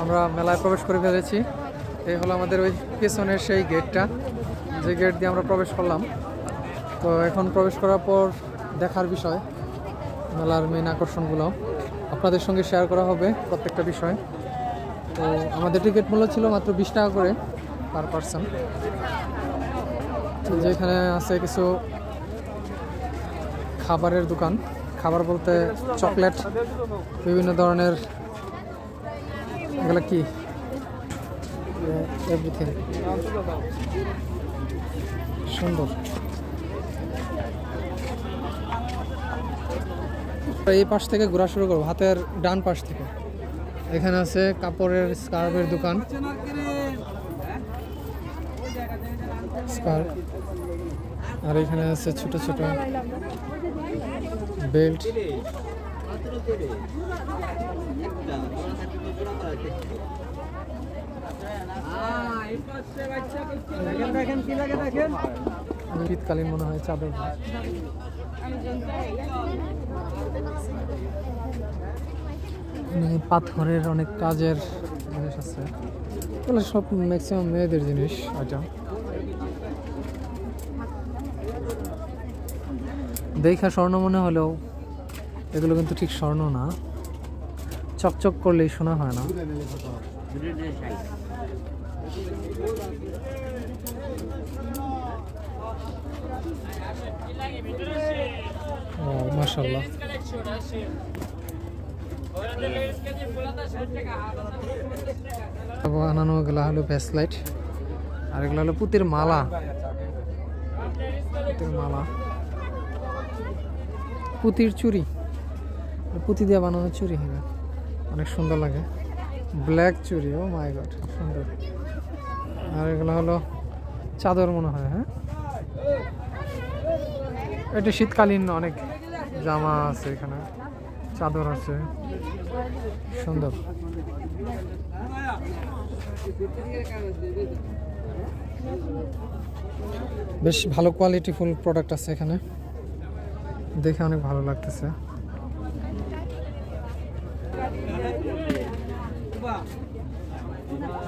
আমরা মেলায় প্রবেশ করে ফেলেছি। এই হলো আমাদের ওই পেছনের সেই গেটটা, যে গেট দিয়ে আমরা প্রবেশ করলাম। তো এখন প্রবেশ করার পর দেখার বিষয় মেলার মেন আকর্ষণগুলো আপনাদের সঙ্গে শেয়ার করা হবে প্রত্যেকটা বিষয়। তো আমাদের টিকিট মূল্য ছিল মাত্র 20 টাকা করে পার পারসন। যেখানে আছে কিছু খাবারের দোকান, খাবার বলতে চকলেট, বিভিন্ন ধরনের, এগুলো কি এভরিথিং সুন্দর। এই পাশ থেকে ঘোরা শুরু করবো, হাতের ডান পাশ থেকে। এখানে আছে কাপড়ের স্কার্ফের দোকান, স্কার্ফ, আর এখানে আছে ছোট ছোট বেল্ট। শীতকালীন মনে হয় চাদর। পাথরের অনেক কাজের জিনিস আছে, এগুলো সব ম্যাক্সিমাম মেয়েদের জিনিস। এটা দেখা স্বর্ণ মনে হলেও এগুলো কিন্তু ঠিক স্বর্ণ না, চকচক করলেই শোনা হয় না। মাশাআল্লাহ, বানানো এগুলা হলো ব্রেসলেট, আর এগুলো হলো পুতির মালা। পুতির মালা, পুতির চুড়ি, পুঁতি দিয়ে বানানো চুড়ি, হ্যাঁ অনেক সুন্দর লাগে। ব্ল্যাক চুড়ি, ও মাই গড সুন্দর। আর এগুলো হলো চাদর মনে হয়। হ্যাঁ, এটা শীতকালীন অনেক জামা আছে, এখানে চাদর আছে, সুন্দর। বেশ ভালো কোয়ালিটি ফুল প্রোডাক্ট আছে এখানে, দেখে অনেক ভালো লাগতেছে।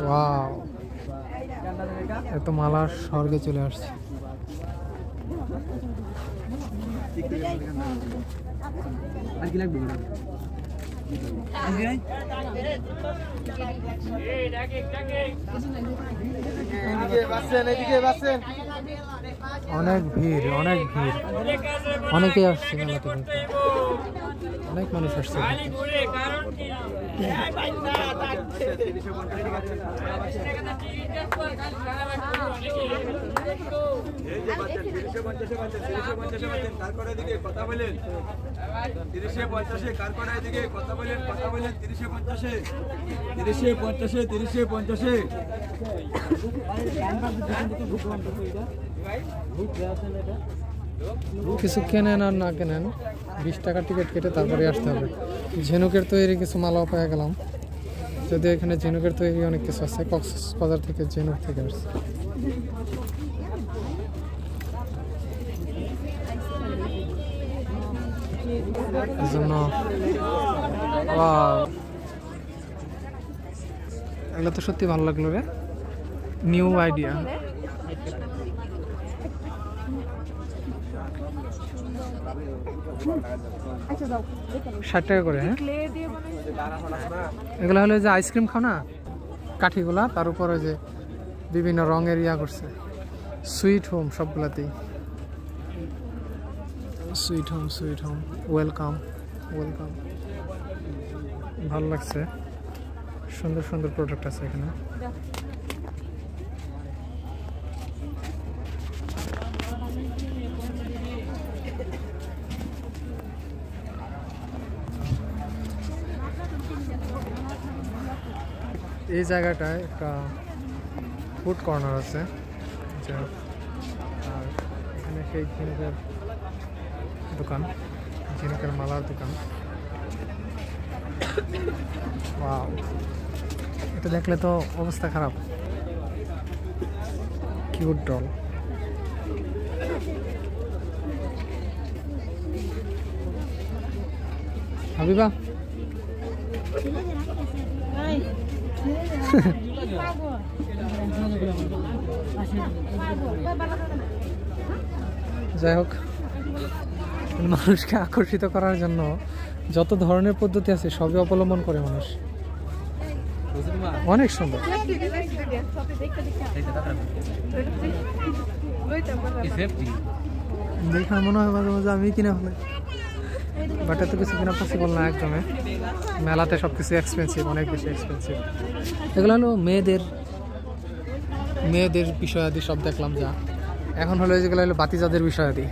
ওয়াও, এত মালার স্বর্গে চলে আসছে। অনেক ভিড়, অনেক ভিড়, অনেকে আসছে মেলাতে, অনেক মানুষ আসছে। কিছু কেনেন আর না কেনেন 20 টাকা টিকিট কেটে তারপরে আসতে হবে। ঝিনুকের তৈরি কিছু মালাও পেয়ে গেলাম, যদি এখানে ঝিনুকের তৈরি অনেক কিছু আছে, কক্সবাজার থেকে ঝিনুক থেকে আসছে। এজন্য এগুলো তো সত্যি ভালো লাগলো রে, নিউ আইডিয়া। 60 টাকা করে। হ্যাঁ, এগুলো হলো যে আইসক্রিম খাও না, কাঠিগুলা, তার উপরে যে বিভিন্ন রঙের ইয়া করছে। সুইট হোম, সবগুলাতেই sweet home, sweet home, welcome, welcome. ভালো লাগছে, সুন্দর সুন্দর প্রোডাক্ট আছে এখানে। এই জায়গাটায় একটা ফুড কর্নার আছে, আর এখানে সেই ঝিনুকের দোকান, ঝিনুকের মালার দোকান। ওয়াও, এটা দেখলে তো অবস্থা খারাপ। Cute doll. হাবিবা যাই হোক, মানুষকে আকর্ষিত করার জন্য যত ধরনের পদ্ধতি আছে সবই অবলম্বন করে মানুষ। অনেক সুন্দর। দেখে মনে হয় মাঝে মাঝে আমি কিনে ফেলে, বাট এত কিছু কিনা পসিবল না একদমই। মেলাতে সব কিছু এক্সপেন্সিভ, অনেক বেশি এক্সপেন্সিভ। এগুলো হলো মেয়েদের বিষয়াদি সব দেখলাম যা। এখন হলো যেগুলো হলো বাতিজাদের বিষয়াদি।